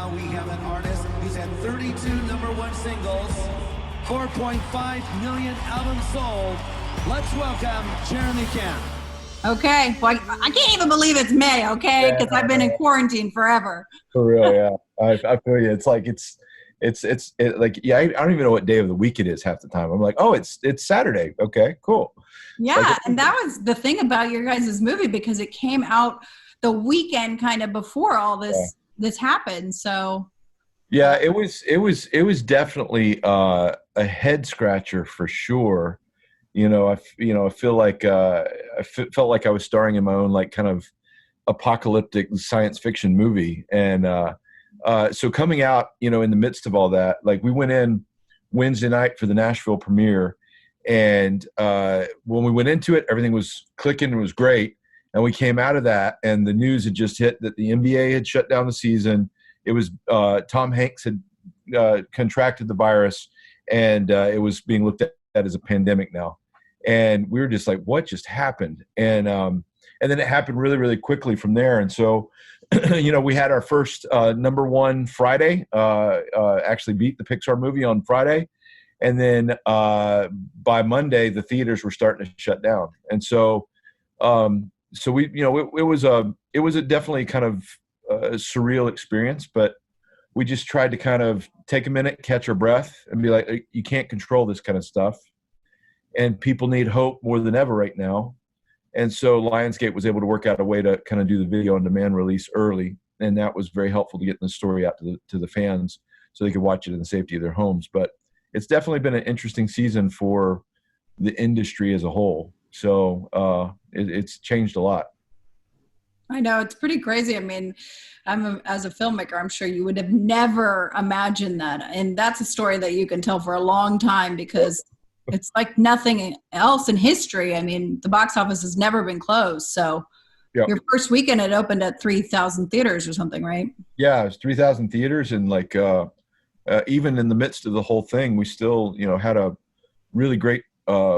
now we have an artist who's had 32 #1 singles, 4.5 million albums sold. Let's welcome Jeremy Camp. Okay, well, I can't even believe it's May, okay? Because I've been in quarantine forever. For real, yeah. I feel you. It's like I don't even know what day of the week it is half the time. I'm like, oh, it's Saturday. Okay, cool. Yeah, like, and that was the thing about your guys' movie, because it came out the weekend kind of before all this happened. So yeah, it was definitely a head scratcher for sure. I feel like felt like I was starring in my own like kind of apocalyptic science fiction movie, and so coming out, in the midst of all that, like we went in Wednesday night for the Nashville premiere, and when we went into it, everything was clicking and it was great, and we came out of that, and the news had just hit that the NBA had shut down the season. It was Tom Hanks had contracted the virus, and it was being looked at as a pandemic now. And we were just like, what just happened? And then it happened really, really quickly from there. And so, we had our first #1 Friday, actually beat the Pixar movie on Friday. And then by Monday, the theaters were starting to shut down. And so, we, it was a definitely kind of surreal experience, but we just tried to kind of take a minute, catch our breath, and be like, you can't control this kind of stuff. And people need hope more than ever right now. And so Lionsgate was able to work out a way to kind of do the video on demand release early. And that was very helpful to getting the story out to the fans so they could watch it in the safety of their homes. But it's definitely been an interesting season for the industry as a whole. So it's changed a lot. I know, it's pretty crazy. I mean, as a filmmaker, I'm sure you would have never imagined that. And that's a story that you can tell for a long time, because it's like nothing else in history. I mean, the box office has never been closed. So Your first weekend, it opened at 3,000 theaters or something, right? Yeah, it was 3,000 theaters. And like, even in the midst of the whole thing, we still, had a really great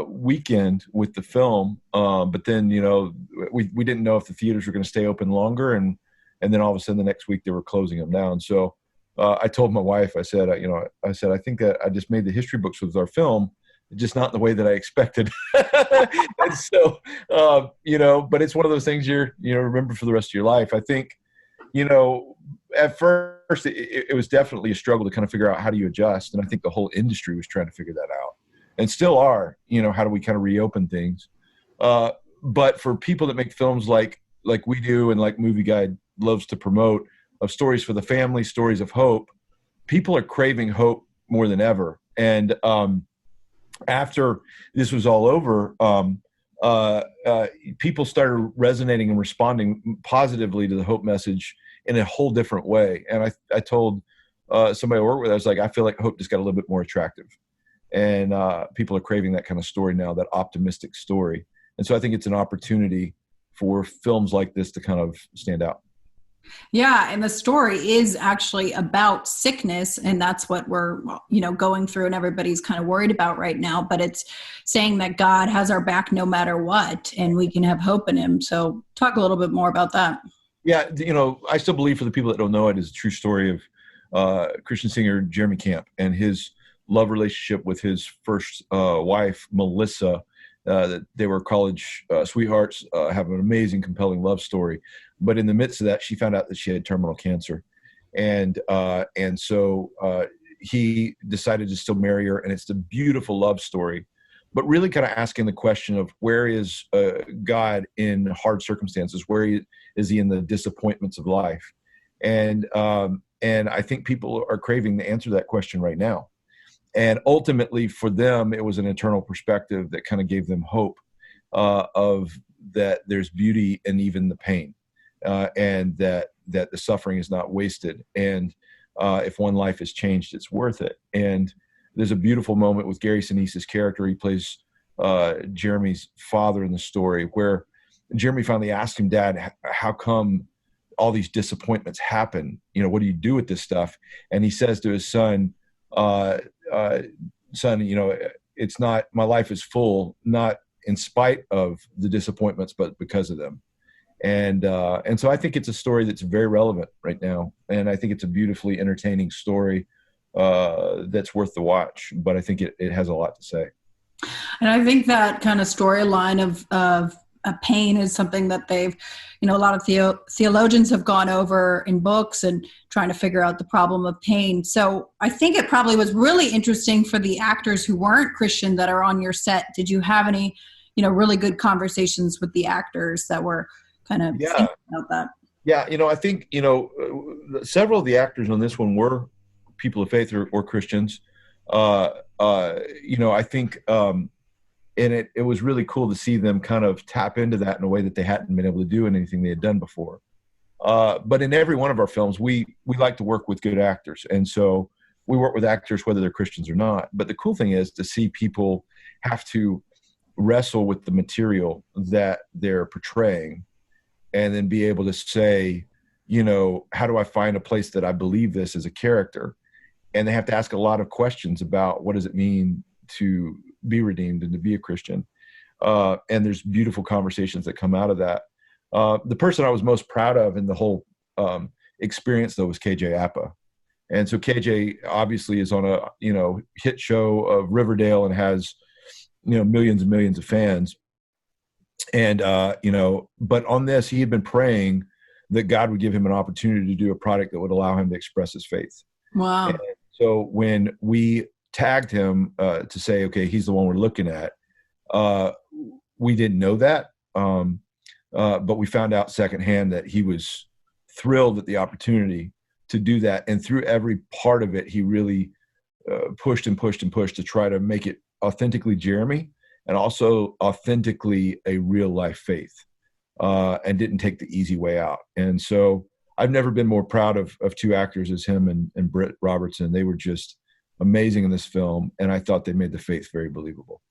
weekend with the film. But then, we didn't know if the theaters were going to stay open longer. And then all of a sudden the next week they were closing them down. So I told my wife, I said, I think that I just made the history books with our film, just not in the way that I expected. And so, but it's one of those things you're remember for the rest of your life. I think, at first it was definitely a struggle to kind of figure out how do you adjust. And I think the whole industry was trying to figure that out, and still are, how do we kind of reopen things? But for people that make films like we do, and like Movieguide loves to promote, of stories for the family, stories of hope, people are craving hope more than ever. And, after this was all over, people started resonating and responding positively to the hope message in a whole different way. And I told somebody I work with, I was like, I feel like hope just got a little bit more attractive. And people are craving that kind of story now, that optimistic story. And so I think it's an opportunity for films like this to kind of stand out. Yeah, and the story is actually about sickness, and that's what we're, going through, and everybody's kind of worried about right now. But it's saying that God has our back no matter what, and we can have hope in Him. So talk a little bit more about that. Yeah, I still believe, for the people that don't know it, is a true story of Christian singer Jeremy Camp and his love relationship with his first wife, Melissa. They were college sweethearts, have an amazing, compelling love story. But in the midst of that, she found out that she had terminal cancer. And so he decided to still marry her. And it's a beautiful love story, but really kind of asking the question of, where is God in hard circumstances? Where is He in the disappointments of life? And I think people are craving the answer to that question right now. And ultimately for them, it was an eternal perspective that kind of gave them hope of that there's beauty in even the pain, and that the suffering is not wasted. And if one life is changed, it's worth it. And there's a beautiful moment with Gary Sinise's character. He plays Jeremy's father in the story, where Jeremy finally asked him, Dad, how come all these disappointments happen? What do you do with this stuff? And he says to his son, son, it's not, my life is full, not in spite of the disappointments, but because of them. And so I think it's a story that's very relevant right now, and I think it's a beautifully entertaining story that's worth the watch. But I think it has a lot to say. And I think that kind of storyline of pain is something that they've, a lot of theologians have gone over in books and trying to figure out the problem of pain. So I think it probably was really interesting for the actors who weren't Christian that are on your set. Did you have any, really good conversations with the actors that were kind of thinking about that? Yeah, I think, several of the actors on this one were people of faith or Christians. I think, and it was really cool to see them kind of tap into that in a way that they hadn't been able to do in anything they had done before. But in every one of our films, we like to work with good actors. And so we work with actors whether they're Christians or not. But the cool thing is to see people have to wrestle with the material that they're portraying and then be able to say, how do I find a place that I believe this as a character? And they have to ask a lot of questions about what does it mean to be redeemed and to be a Christian. And there's beautiful conversations that come out of that. The person I was most proud of in the whole experience, though, was KJ Apa. And so KJ obviously is on a, hit show of Riverdale and has, millions and millions of fans. And, but on this, he had been praying that God would give him an opportunity to do a product that would allow him to express his faith. Wow. And so when we tagged him to say, okay, he's the one we're looking at, we didn't know that. But we found out secondhand that he was thrilled at the opportunity to do that. And through every part of it, he really pushed and pushed and pushed to try to make it authentically Jeremy and also authentically a real life faith, and didn't take the easy way out. And so I've never been more proud of two actors as him and Britt Robertson. They were just amazing in this film, and I thought they made the faith very believable.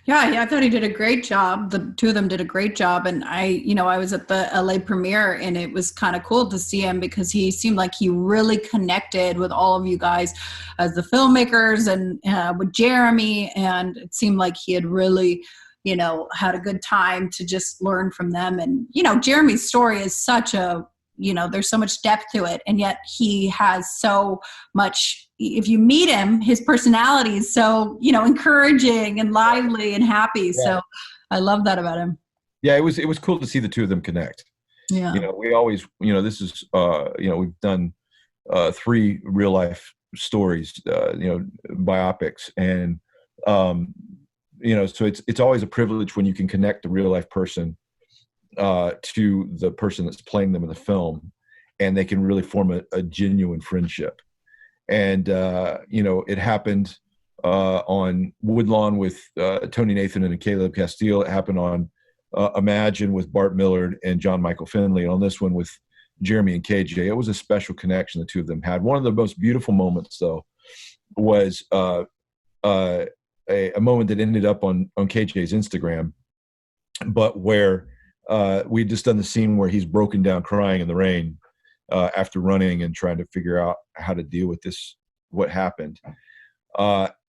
Yeah, I thought he did a great job. The two of them did a great job. And I was at the LA premiere, and it was kind of cool to see him because he seemed like he really connected with all of you guys as the filmmakers and with Jeremy. And it seemed like he had really, had a good time to just learn from them. And, Jeremy's story is such a, there's so much depth to it. And yet he has so much, if you meet him, his personality is so, encouraging and lively and happy. Yeah. So I love that about him. Yeah, it was cool to see the two of them connect. Yeah. We always, this is, we've done 3 real life stories, biopics. And, so it's always a privilege when you can connect a real life person to the person that's playing them in the film, and they can really form a genuine friendship. And, it happened on Woodlawn with Tony Nathan and Caleb Castile. It happened on Imagine with Bart Millard and John Michael Finley. And on this one with Jeremy and KJ, it was a special connection the two of them had. One of the most beautiful moments, though, was a moment that ended up on KJ's Instagram, but where we'd just done the scene where he's broken down crying in the rain after running and trying to figure out how to deal with what happened.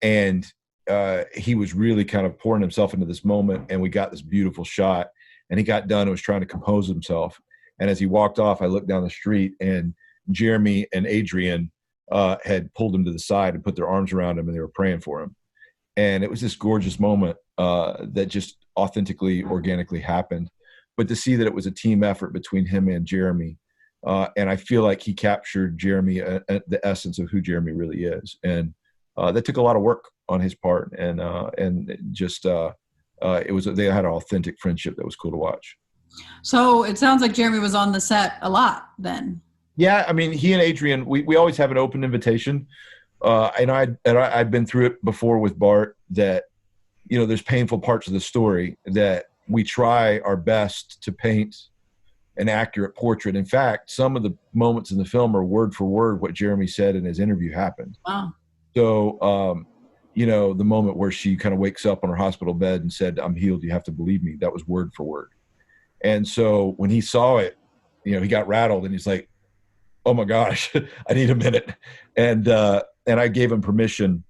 And he was really kind of pouring himself into this moment, and we got this beautiful shot, and he got done and was trying to compose himself. And as he walked off, I looked down the street, and Jeremy and Adrian had pulled him to the side and put their arms around him, and they were praying for him. And it was this gorgeous moment that just authentically, organically happened. But to see that it was a team effort between him and Jeremy, and I feel like he captured Jeremy, the essence of who Jeremy really is. And that took a lot of work on his part. And just they had an authentic friendship that was cool to watch. So it sounds like Jeremy was on the set a lot then. Yeah, I mean, he and Adrian, we always have an open invitation. And I'd been through it before with Bart, that, there's painful parts of the story that we try our best to paint an accurate portrait. In fact, some of the moments in the film are word for word what Jeremy said in his interview happened. Wow. So, the moment where she kind of wakes up on her hospital bed and said, "I'm healed, you have to believe me," that was word for word. And so when he saw it, he got rattled, and he's like, "Oh my gosh, I need a minute." And I gave him permission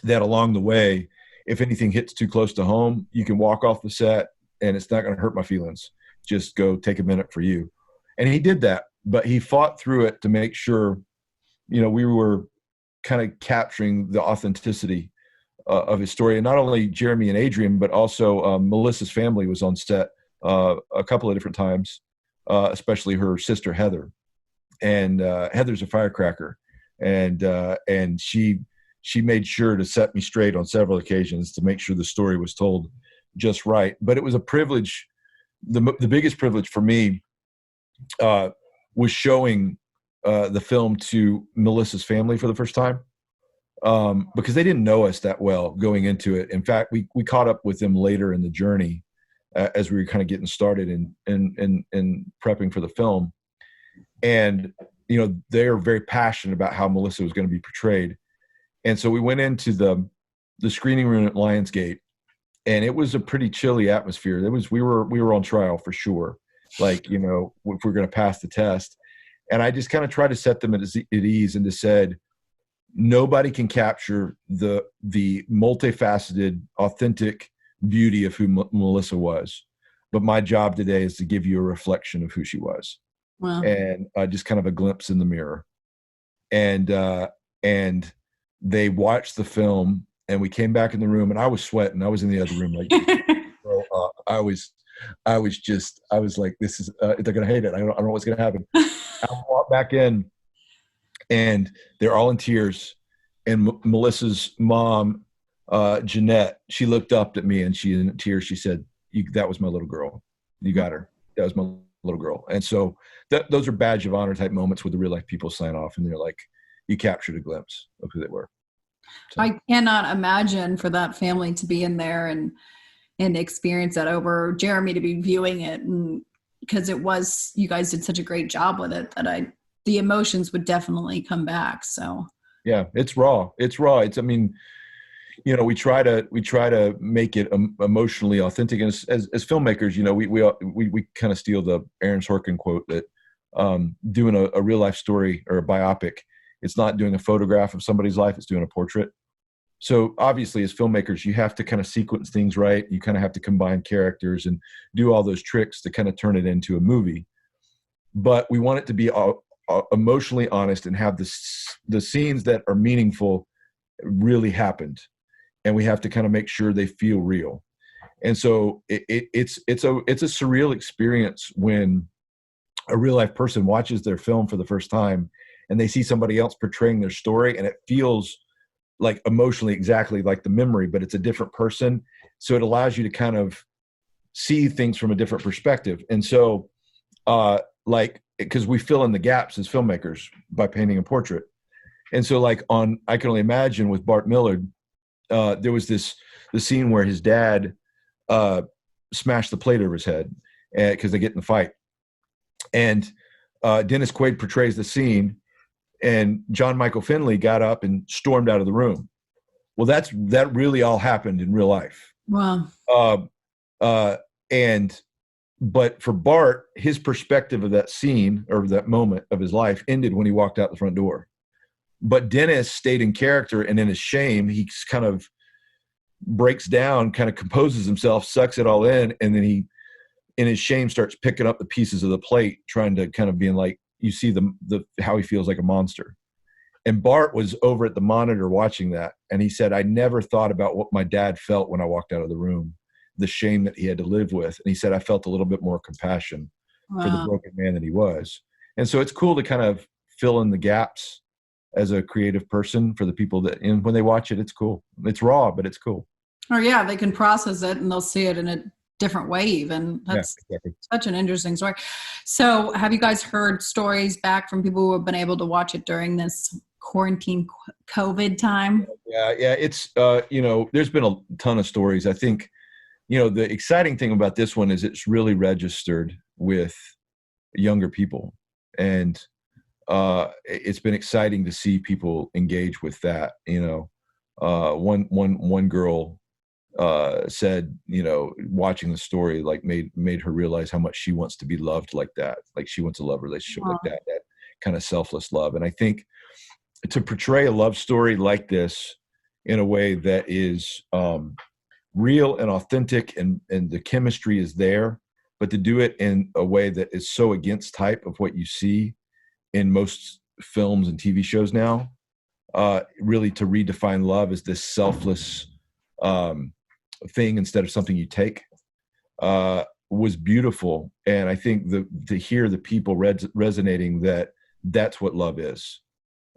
that along the way, if anything hits too close to home, you can walk off the set and it's not going to hurt my feelings. just go take a minute for you. And he did that, but he fought through it to make sure, we were kind of capturing the authenticity of his story. And not only Jeremy and Adrian, but also Melissa's family was on set a couple of different times, especially her sister, Heather. And Heather's a firecracker. And she made sure to set me straight on several occasions to make sure the story was told just right. But it was a privilege. The biggest privilege for me was showing the film to Melissa's family for the first time, because they didn't know us that well going into it. In fact, we caught up with them later in the journey as we were kind of getting started and prepping for the film. And, they're very passionate about how Melissa was going to be portrayed. And so we went into the screening room at Lionsgate, and it was a pretty chilly atmosphere. We were on trial for sure. Like, if we're going to pass the test. And I just kind of tried to set them at ease and just said, nobody can capture the multifaceted, authentic beauty of who Melissa was. But my job today is to give you a reflection of who she was. Wow. And just kind of a glimpse in the mirror. And they watched the film, and we came back in the room, and I was sweating. I was in the other room like, I was like, this is, they're going to hate it. I don't know what's going to happen. I walked back in, and they're all in tears. And Melissa's mom, Jeanette, she looked up at me, and she, in tears, she said, that was my little girl. You got her. That was my little girl. And so those are badge of honor type moments where the real life people sign off, and they're like, you captured a glimpse of who they were. So. I cannot imagine for that family to be in there and experience that, over Jeremy to be viewing it, and because you guys did such a great job with it, that the emotions would definitely come back. So yeah, it's raw. We try to make it emotionally authentic. And as filmmakers, we kind of steal the Aaron Sorkin quote that doing a real life story or a biopic, it's not doing a photograph of somebody's life, it's doing a portrait. So obviously as filmmakers, you have to kind of sequence things right. You kind of have to combine characters and do all those tricks to kind of turn it into a movie. But we want it to be emotionally honest and have the scenes that are meaningful really happened. And we have to kind of make sure they feel real. And so it's a surreal experience when a real life person watches their film for the first time and they see somebody else portraying their story, and it feels like emotionally exactly like the memory, but it's a different person. So it allows you to kind of see things from a different perspective. And so because we fill in the gaps as filmmakers by painting a portrait. And so I can only imagine with Bart Millard, there was the scene where his dad smashed the plate over his head because they get in the fight. And Dennis Quaid portrays the scene, and John Michael Finley got up and stormed out of the room. Well, that really all happened in real life. Wow. But for Bart, his perspective of that scene or that moment of his life ended when he walked out the front door. But Dennis stayed in character, and in his shame, he kind of breaks down, kind of composes himself, sucks it all in, and then he, in his shame, starts picking up the pieces of the plate, trying to kind of being like, you see the how he feels like a monster. And Bart was over at the monitor watching that, and he said, I never thought about what my dad felt when I walked out of the room, the shame that he had to live with. And he said, I felt a little bit more compassion for the broken man that he was. And so it's cool to kind of fill in the gaps as a creative person for the people that, and when they watch it, it's cool. It's raw, but it's cool. Or yeah, they can process it and they'll see it in a different way even. That's exactly. Such an interesting story. So have you guys heard stories back from people who have been able to watch it during this quarantine COVID time? Yeah. It's, there's been a ton of stories. I think, the exciting thing about this one is it's really registered with younger people. And it's been exciting to see people engage with that. One girl said, watching the story made her realize how much she wants to be loved like that. Like she wants a love relationship like that kind of selfless love. And I think to portray a love story like this in a way that is real and authentic, and the chemistry is there, but to do it in a way that is so against type of what you see in most films and TV shows now, really to redefine love as this selfless thing instead of something you take, was beautiful. And I think to hear the people resonating that that's what love is.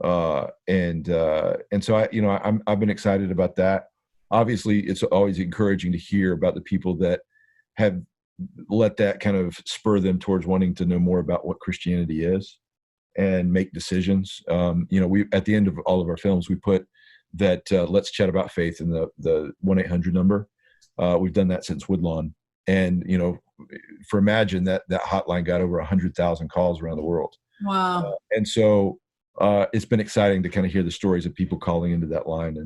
And so I've been excited about that. Obviously, it's always encouraging to hear about the people that have let that kind of spur them towards wanting to know more about what Christianity is and make decisions. We at the end of all of our films, we put that let's chat about faith in the 1-800 number. We've done that since Woodlawn. And, for Imagine, that hotline got over 100,000 calls around the world. Wow. And so it's been exciting to kind of hear the stories of people calling into that line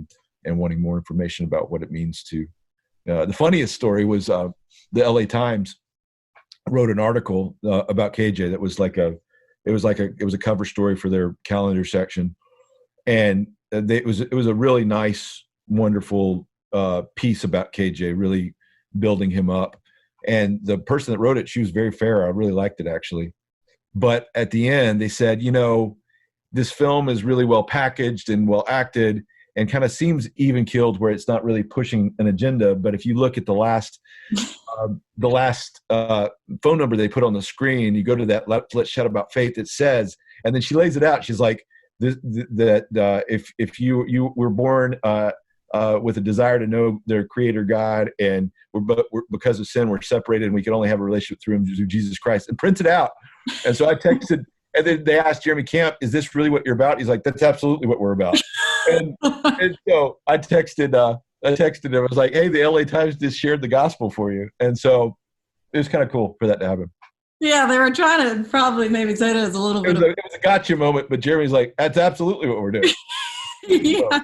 and wanting more information about what it means to. The funniest story was the LA Times wrote an article about KJ that was it was a cover story for their calendar section, and it was a really nice, wonderful piece about KJ, really building him up. And the person that wrote it, she was very fair. I really liked it, actually. But at the end, they said, this film is really well packaged and well acted and kind of seems even keeled, where it's not really pushing an agenda. But if you look at the last phone number they put on the screen, you go to that let's chat about faith, it says, and then she lays it out. She's like, if you were born with a desire to know their creator God, and we're because of sin, we're separated, and we can only have a relationship through him, through Jesus Christ, and print it out. And so I texted, and then they asked Jeremy Camp, is this really what you're about? He's like, that's absolutely what we're about. And so I texted him. I was like, hey, the LA Times just shared the gospel for you. And so it was kind of cool for that to happen. Yeah, they were trying to probably maybe say it as a little bit. It was a gotcha moment, but Jeremy's like, that's absolutely what we're doing. Yeah,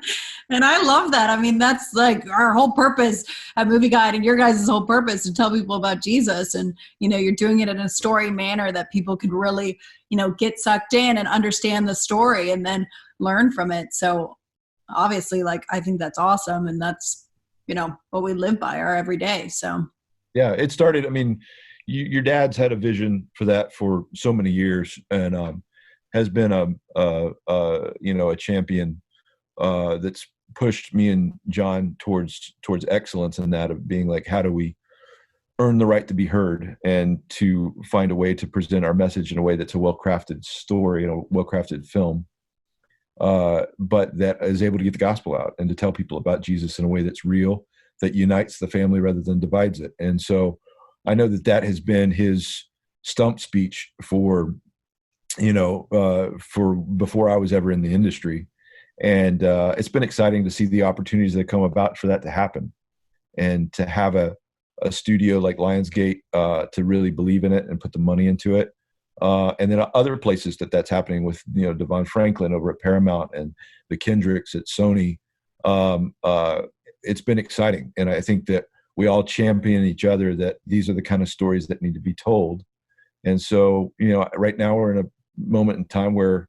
and I love that. I mean, that's like our whole purpose at Movieguide, and your guys' whole purpose, to tell people about Jesus. And, you're doing it in a story manner that people could really, get sucked in and understand the story and then learn from it. So obviously, I think that's awesome. And that's, what we live by our every day. So, yeah, it started, your dad's had a vision for that for so many years, and has been a champion that's pushed me and John towards excellence in that, of being like, how do we earn the right to be heard and to find a way to present our message in a way that's a well-crafted story, well-crafted film, but that is able to get the gospel out and to tell people about Jesus in a way that's real, that unites the family rather than divides it. And so I know that has been his stump speech for before I was ever in the industry. And it's been exciting to see the opportunities that come about for that to happen, and to have a studio like Lionsgate to really believe in it and put the money into it. And then other places that's happening with, Devon Franklin over at Paramount and the Kendricks at Sony. It's been exciting. And I think that we all champion each other, that these are the kind of stories that need to be told. And so, right now we're in a moment in time where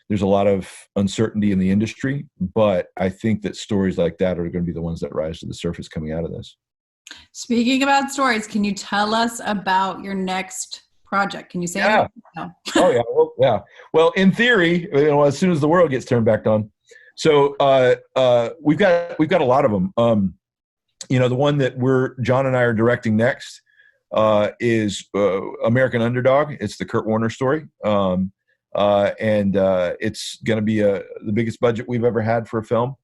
there's a lot of uncertainty in the industry, but I think that stories like that are going to be the ones that rise to the surface coming out of this. Speaking about stories, can you tell us about your next project? Can you say that? No. Oh yeah. Well, yeah. Well, in theory, as soon as the world gets turned back on. So we've got a lot of them. The one that John and I are directing next is American Underdog. It's the Kurt Warner story. And it's going to be the biggest budget we've ever had for a film.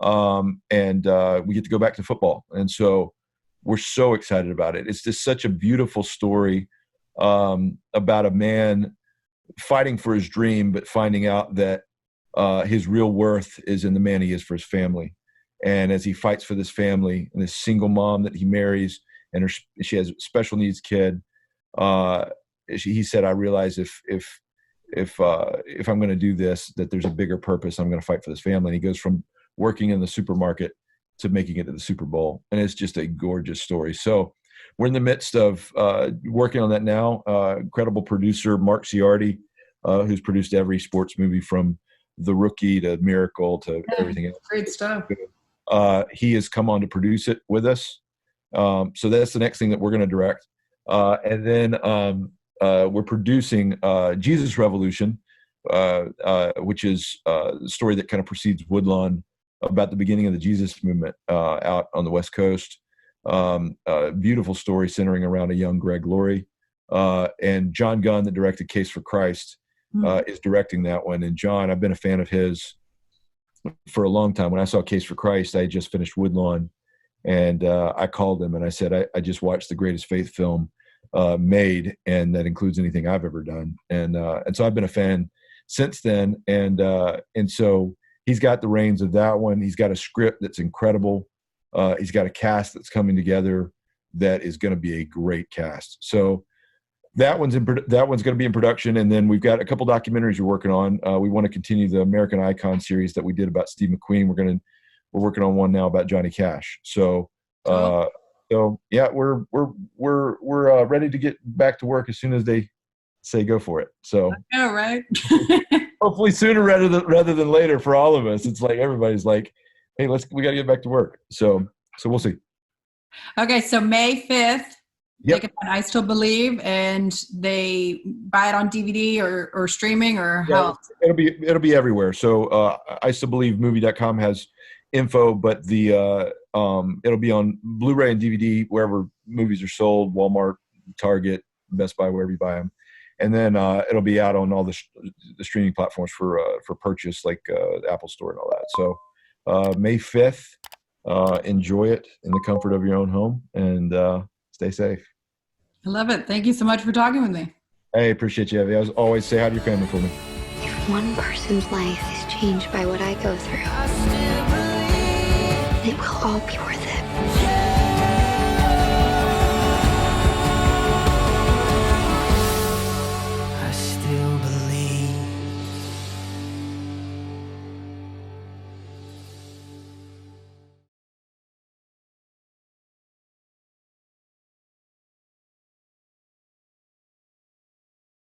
And we get to go back to football. And so we're so excited about it. It's just such a beautiful story about a man fighting for his dream, but finding out that his real worth is in the man he is for his family. And as he fights for this family and this single mom that he marries, and she has a special needs kid, he said, I realize if I'm going to do this, that there's a bigger purpose. I'm going to fight for this family. And he goes from working in the supermarket to making it to the Super Bowl. And it's just a gorgeous story. So we're in the midst of working on that now. Incredible producer, Mark Ciardi, who's produced every sports movie from The Rookie to Miracle to everything else. Great stuff. He has come on to produce it with us. So that's the next thing that we're going to direct. And then we're producing Jesus Revolution, which is the story that kind of precedes Woodlawn about the beginning of the Jesus movement out on the West Coast. Beautiful story centering around a young Greg Laurie. And John Gunn, that directed Case for Christ, is directing that one. And John, I've been a fan of his for a long time. When I saw Case for Christ, I had just finished Woodlawn, and I called him and I said, I just watched the greatest faith film made, and that includes anything I've ever done. And so I've been a fan since then. And so he's got the reins of that one. He's got a script that's incredible. He's got a cast that's coming together that is going to be a great cast. So that one's going to be in production. And then we've got a couple documentaries we're working on. We want to continue the American Icon series that we did about Steve McQueen. We're working on one now about Johnny Cash. So, yeah, we're ready to get back to work as soon as they say go for it. So, yeah, right. hopefully sooner rather than later for all of us. It's like everybody's like, hey, we got to get back to work. So we'll see. Okay, so May 5th. Yep. They can find I Still Believe, and they buy it on DVD or streaming, or how? It'll be everywhere. So I Still Believe movie.com has info, but the it'll be on Blu-ray and DVD wherever movies are sold, Walmart, Target, Best Buy, wherever you buy them. And then it'll be out on all the streaming platforms for purchase, like the Apple Store and all that. So May 5th, enjoy it in the comfort of your own home, and stay safe. I love it. Thank you so much for talking with me. Hey, appreciate you, Evie. I always say hi to your family for me. If one person's life is changed by what I go through, it will all be worth it.